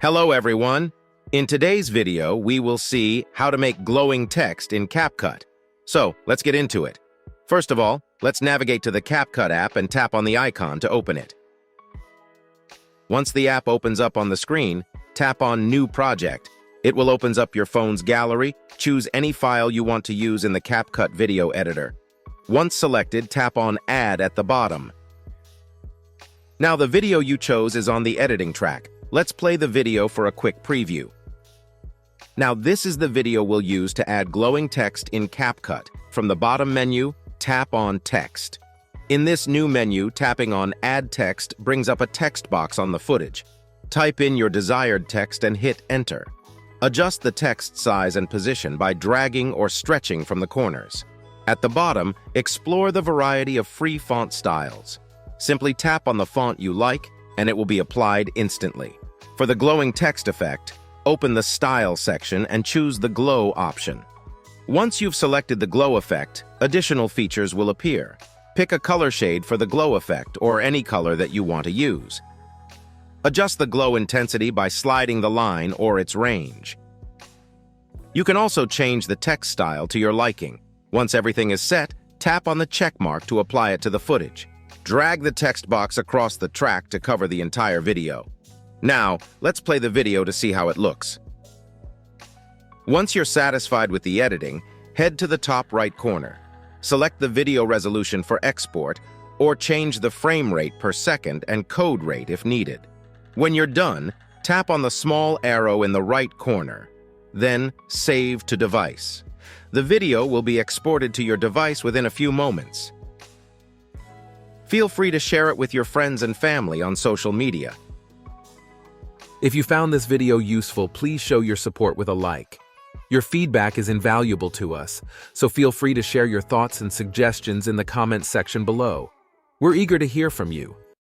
Hello everyone! In today's video, we will see how to make glowing text in Capcut. So, let's get into it. First of all, let's navigate to the Capcut app and tap on the icon to open it. Once the app opens up on the screen, tap on New Project. It will open up your phone's gallery. Choose any file you want to use in the Capcut video editor. Once selected, tap on Add at the bottom. Now the video you chose is on the editing track. Let's play the video for a quick preview. Now this is the video we'll use to add glowing text in Capcut. From the bottom menu, tap on Text. In this new menu, tapping on Add Text brings up a text box on the footage. Type in your desired text and hit Enter. Adjust the text size and position by dragging or stretching from the corners. At the bottom, explore the variety of free font styles. Simply tap on the font you like, and it will be applied instantly. For the glowing text effect, open the Style section and choose the Glow option. Once you've selected the glow effect, additional features will appear. Pick a color shade for the glow effect or any color that you want to use. Adjust the glow intensity by sliding the line or its range. You can also change the text style to your liking. Once everything is set, tap on the check mark to apply it to the footage. Drag the text box across the track to cover the entire video. Now, let's play the video to see how it looks. Once you're satisfied with the editing, head to the top right corner. Select the video resolution for export, or change the frame rate per second and code rate if needed. When you're done, tap on the small arrow in the right corner. Then, Save to Device. The video will be exported to your device within a few moments. Feel free to share it with your friends and family on social media. If you found this video useful, please show your support with a like. Your feedback is invaluable to us, so feel free to share your thoughts and suggestions in the comments section below. We're eager to hear from you.